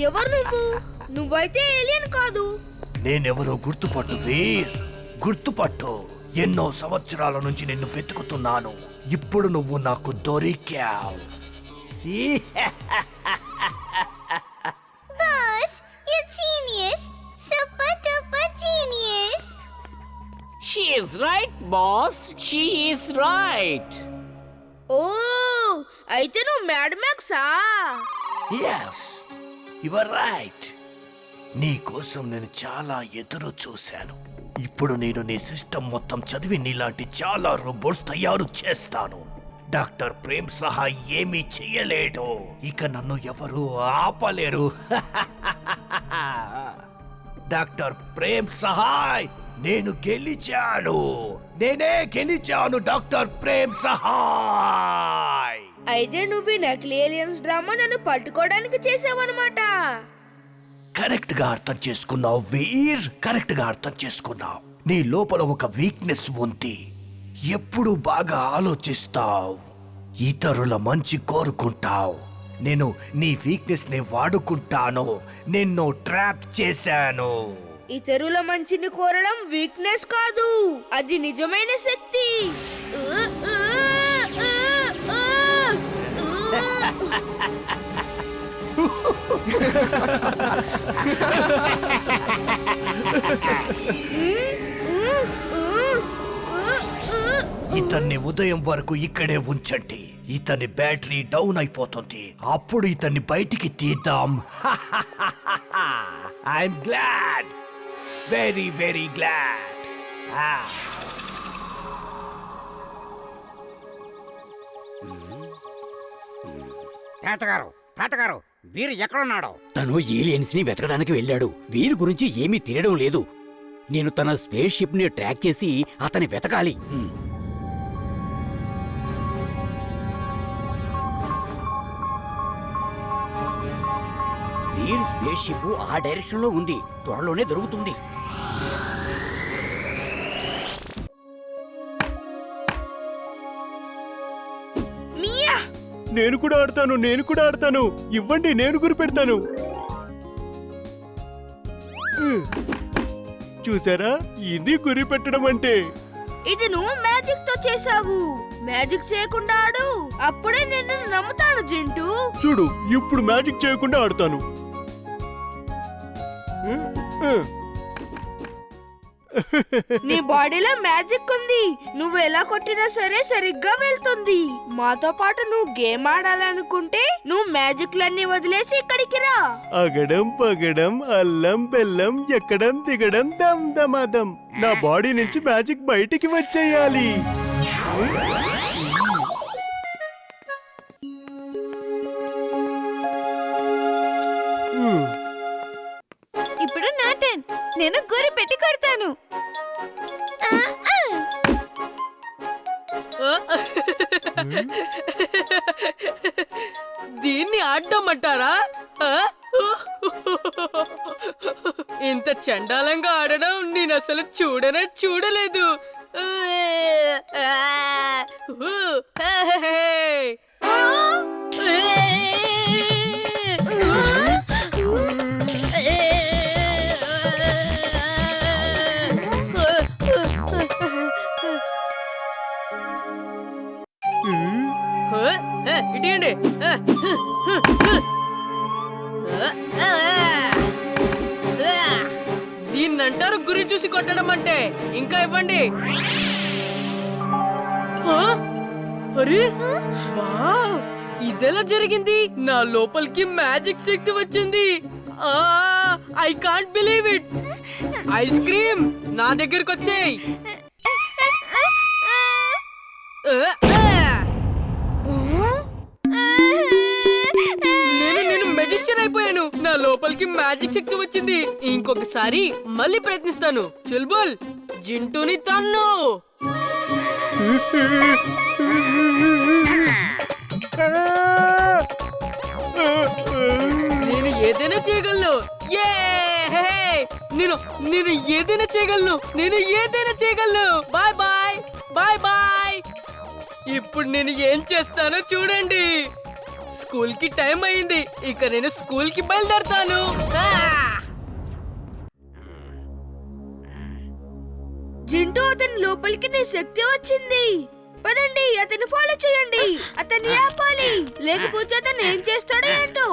ఎవరు నువ్వు? నువ్వైతే ఏలియన్ కాదు. నేనెవరో గుర్తుపట్టు వీర్, గుర్తుపట్టు. ఎన్నో సంవత్సరాల నుంచి నిన్ను వెతుకుతున్నాను. ఇప్పుడు నువ్వు నాకు దొరికావు. Boss, you're genius. Super duper genius. She is right, boss. She is right. ఓ, అయితే నువ్వు mad మ్యాక్సా? yes, you are right. నీ కోసం నేను చాలా ఎదురు చూశాను. ఇప్పుడు నేను నీ సిస్టమ్ మొత్తం చదివి నీలాంటి చాలా రోబోట్స్ తయారు చేస్తాను. డాక్టర్ ప్రేమ్ సహా ఏమీ చెయ్యలేడు. ఇక నన్ను ఎవరు ఆపలేరు. డాక్టర్ ప్రేమ్ సహాయ్, నేను గెలిచాను. నేనే గెలిచాను డాక్టర్ ప్రేమ్ సహాయ్. అయితే నువ్వు ఈ నకిలీ ఏలియన్స్ డ్రామా నన్ను పట్టుకోవడానికి చేసావన్నమాట. కరెక్ట్ గా అర్థం చేసుకున్నావు వీర్, కరెక్ట్ గా అర్థం చేసుకున్నావు. నీ లోపల ఒక వీక్నెస్ ఉంది. ఎప్పుడు బాగా ఆలోచిస్తావు, ఇతరుల మంచి కోరుకుంటావు. నేను నీ వీక్నెస్ ని వాడుకుంటాను. నిన్ను ట్రాప్ చేశాను. ఇతరుల మంచిని కోరడం వీక్నెస్ కాదు, అది నిజమైన శక్తి. ఇతన్ని ఉదయం వరకు ఇక్కడే ఉంచండి. ఇతని బ్యాటరీ డౌన్ అయిపోతుంది. అప్పుడు ఇతన్ని బయటికి తీద్దాం. I'm glad, very very glad. తాతగారు వీరు ఎక్కడున్నాడో? తను ఏలియన్స్ ని వెతకడానికి వెళ్ళాడు. వీరి గురించి ఏమీ తెలియడం లేదు. నేను తన స్పేస్ షిప్ ని ట్రాక్ చేసి అతని వెతకాలి. వీరి స్పేస్ షిప్ ఆ డైరెక్షన్ లో ఉంది. త్వరలోనే దొరుకుతుంది. మియా, నేను కూడా ఆడతాను. ఇవ్వండి, నేను గురి పెడతాను. చూసారా, ఇది గురి పెట్టడం అంటే. ఇది నువ్వు మ్యాజిక్ తో చేసావు. మ్యాజిక్ చేయకుండా ఆడు, అప్పుడే నేను నమ్ముతాను జింటూ. చూడు, ఇప్పుడు మ్యాజిక్ చేయకుండా ఆడతాను. నీ బాడీలో మ్యాజిక్ ఉంది. నువ్వు ఎలా కొట్టినా సరే సరిగ్గా వెళ్తుంది. మాతో పాటు నువ్వు గేమ్ ఆడాలనుకుంటే నువ్వు మ్యాజిక్లన్నీ వదిలేసి ఇక్కడికి రా. అగడం పగడం అల్లం బెల్లం ఎక్కడం దిగడం దమ్ దమాదం. నా బాడీ నుంచి మ్యాజిక్ బయటికి వచ్చేయాలి. ఇప్పుడు నా టర్న్. నేను గురి పెట్టి కొడతాను. దీన్ని ఆడమంటారా? ఇంత చండాలంగా ఆడడం నేను అసలు చూడలేదు. ఇటీయండి. దీన్నంటారు గురి చూసి కొట్టడం అంటే. ఇంకా ఇవ్వండి. అరే వావ్, ఇదెలా జరిగింది? నా లోపలికి మ్యాజిక్ శక్తి వచ్చింది. I can't believe it. Ice cream నా దగ్గరకు వచ్చేయ్. నేను మెజిషియన్ అయిపోయాను. నా లోపలికి మ్యాజిక్ శక్తి వచ్చింది. ఇంకొకసారి మళ్ళీ ప్రయత్నిస్తాను. చుల్బుల్, జింటూని తన్ను. నేను ఏదైనా చేయగలను. నేను ఏదైనా చేయగలను. Bye bye bye bye. ఇప్పుడు నేను ఏం చేస్తానో చూడండి. స్కూల్ కి టైం అయింది, ఇక నేను స్కూల్ కి బయలుదేరతాను. జింటూ, అతని లోపలికి నీ శక్తి వచ్చింది. పదండి, అతన్ని ఫాలో చేయండి. అతన్ని ఆపాలి, లేకపోతే అతను ఏం చేస్తాడో ఏంటో.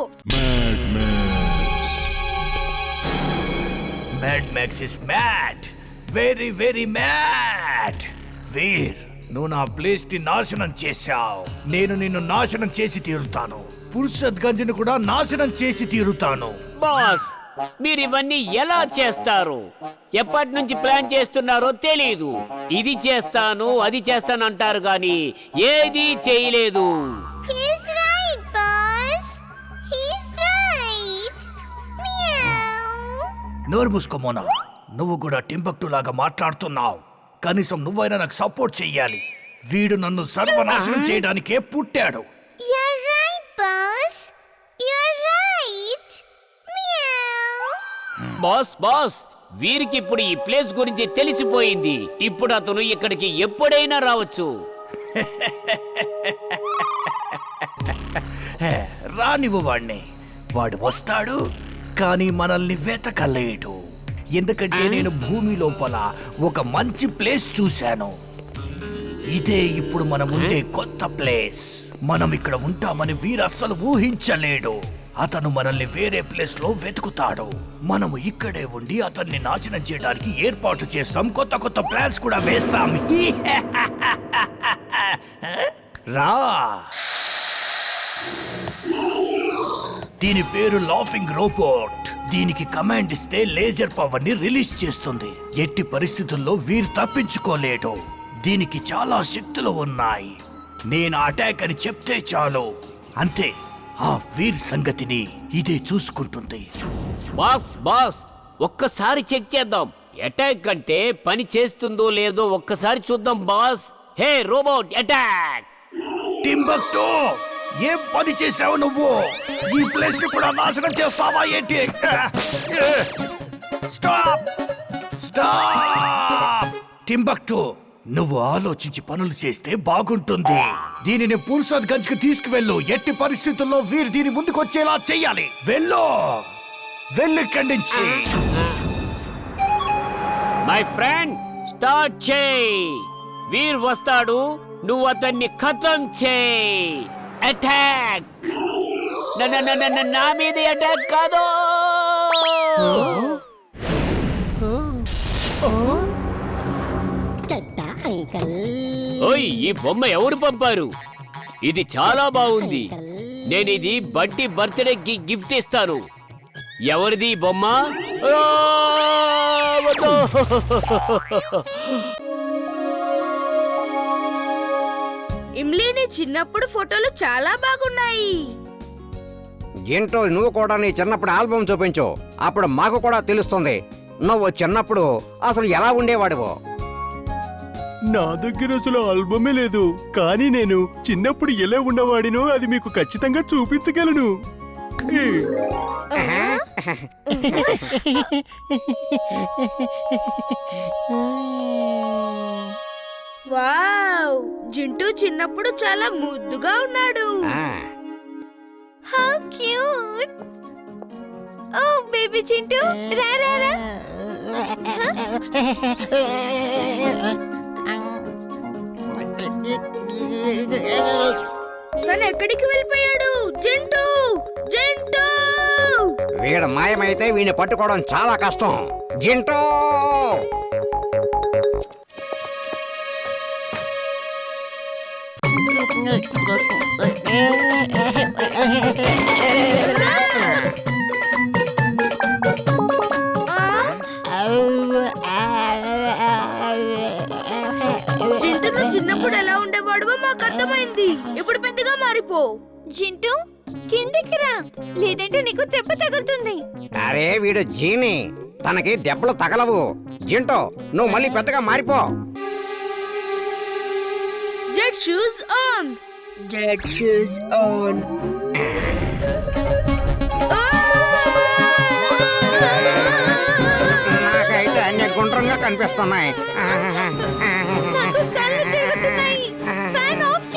Mad Max is mad, very very mad. Veer, నువ్వు నా ప్లేస్ ని నాశనం చేశావు. నేను నిన్ను నాశనం చేసి తీరుతాను. పురుషత్ గంజ్ని కూడా నాశనం చేసి తీరుతాను. బాస్, మీరు ఇవన్నీ ఎలా చేస్తారు? ఎప్పటి నుంచి ప్లాన్ చేస్తున్నారో తెలీదు. ఇది చేస్తాను, అది చేస్తాను అంటారు గాని ఏది చేయలేదు. He's right, boss. He's right. Meow. నోరు మూసుకోమోనా, నువ్వు కూడా టింబక్టు లాగా మాట్లాడుతున్నావు. కనీసం నువ్వైనా నాకు సపోర్ట్ చెయ్యాలి. వీడు నన్ను సర్వనాశనం చేయడానికే పుట్టాడు. You're right, boss. You're right. Meow. Boss, వీరికి ఇప్పుడు ఈ ప్లేస్ గురించి తెలిసిపోయింది. ఇప్పుడు అతను ఇక్కడికి ఎప్పుడైనా రావచ్చు. రానివ్వు వాణ్ణి, వాడు వస్తాడు కానీ మనల్ని వెతకలేడు. ఎందుకంటే నేను భూమి లోపల ఒక మంచి ప్లేస్ చూశాను. ఇదే ఇప్పుడు మనం ఉండే కొత్త ప్లేస్. మనం ఇక్కడ ఉంటామని వీరు అస్సలు ఊహించలేడు. అతను మనల్ని వేరే ప్లేస్ లో వెతుకుతాడు. మనము ఇక్కడే ఉండి అతన్ని నాశనం చేయడానికి ఏర్పాటు చేస్తాం. కొత్త కొత్త ప్లాన్స్ కూడా వేస్తాం. రా, దీని పేరు లాఫింగ్ రోబోట్. దీనికి కమాండ్ ఇస్తే లేజర్ పవర్ ని రిలీజ్ చేస్తుంది. ఎట్టి పరిస్థితుల్లో వీరు తప్పించుకోలేడు. దీనికి చాలా శక్తులు ఉన్నాయి. నేను అటాక్ అని చెప్తే చాలు, అంతే, ఆ వీర్ సంగతిని ఇదే చూసుకుంటుంది. బాస్, ఒక్కసారి చెక్ చేద్దాం. అటాక్ అంటే పని చేస్తుందో లేదో ఒక్కసారి చూద్దాం బాస్. హే రోబోట్, అటాక్! టింబక్టు, ఏం పని చేసావు నువ్వు? ఈ ప్లేస్ ని కూడా నాశనం చేస్తావా ఏంటి? స్టాప్! టింబక్టు, నువ్వు ఆలోచించి పనులు చేస్తే బాగుంటుంది. దీనిని పురుషత్ గంజ్ కి తీసుకువెళ్ళు. ఎట్టి పరిస్థితుల్లో వీరు దీని ముందుకు వచ్చేలా చెయ్యాలి. వెళ్ళిక్కడి నుంచి. మై ఫ్రెండ్, స్టార్ట్ చేయి. వీర్ వస్తాడు, నువ్వు అతన్ని ఖతం చేయి. అటాక్! నా మీద అటాక్ కాదు. ఓయ్, ఈ బొమ్మ ఎవరు పంపారు? ఇది చాలా బాగుంది. నేను ఇది బంటి బర్త్డేకి గిఫ్ట్ ఇస్తాను. ఎవరిది ఈ బొమ్మ? ఇమ్లీని చిన్నప్పుడు ఫోటోలు చాలా బాగున్నాయి. ఏంటో, నువ్వు కూడా నీ చిన్నప్పుడు ఆల్బమ్ చూపించు. అప్పుడు మాకు కూడా తెలుస్తుంది నువ్వు చిన్నప్పుడు అసలు ఎలా ఉండేవాడివో. నా దగ్గర అసలు ఆల్బమే లేదు, కానీ నేను చిన్నప్పుడు ఎలా ఉన్నవాడినో అది మీకు ఖచ్చితంగా చూపించగలను. వావ్, జింటూ చిన్నప్పుడు చాలా ముద్దుగా ఉన్నాడు. How cute. Oh, baby Chintu, ra. తను ఎక్కడికి వెళ్ళిపోయాడు? జింటూ! వీడు మాయమైతే వీడిని పట్టుకోవడం చాలా కష్టం. జింటూ! జింటూ చిన్నప్పుడు ఎలా ఉండేవాడువో మాకు అర్థమైంది. ఇప్పుడు పెద్దగా మారిపో. జింటూ, కిందికి రా, లేదంటే నీకు దెబ్బ తగులుతుంది. అరే, వీడు జీని, తనకి దెబ్బలు తగలవు. జింటూ, నువ్వు మళ్ళీ పెద్దగా మారిపో. Jet shoes on. నాకైతే అన్ని గుండ్రంగా కనిపిస్తున్నాయి. నాకు కళ్ళు తిరుగుతున్నాయి. ఫ్యాన్ ఆఫ్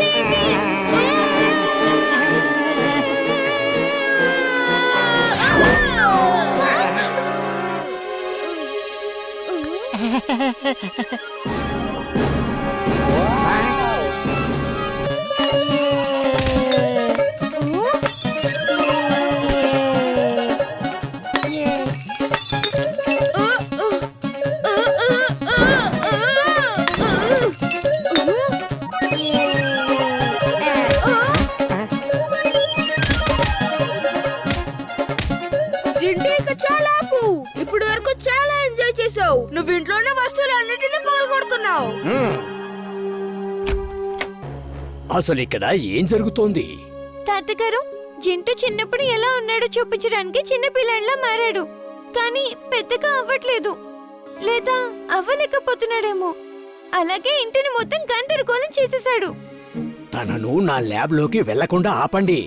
అసలు ఇక్కడ ఏం జరుగుతోంది? తాతగారు, జింటూ చిన్నప్పుడు ఎలా ఉన్నాడో చూపించడానికి చిన్న పిల్లాడిలా మారాడు. కానీ పెద్దగా అవ్వట్లేదు, లేదా అవ్వలేకపోతున్నాడేమో. అలాగే ఇంటిని మొత్తం గందరగోళం చేసేశాడు. తనను నా ల్యాబ్లోకి వెళ్లకుండా ఆపండి.